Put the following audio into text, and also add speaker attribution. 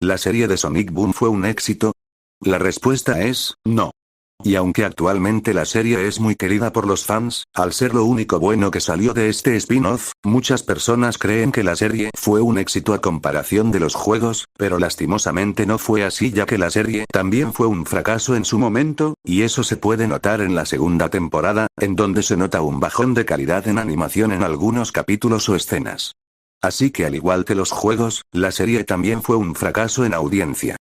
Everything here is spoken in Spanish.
Speaker 1: ¿La serie de Sonic Boom fue un éxito? La respuesta es, no. Y aunque actualmente la serie es muy querida por los fans, al ser lo único bueno que salió de este spin-off, muchas personas creen que la serie fue un éxito a comparación de los juegos, pero lastimosamente no fue así ya que la serie también fue un fracaso en su momento, y eso se puede notar en la segunda temporada, en donde se nota un bajón de calidad en animación en algunos capítulos o escenas. Así que al igual que los juegos, la serie también fue un fracaso en audiencia.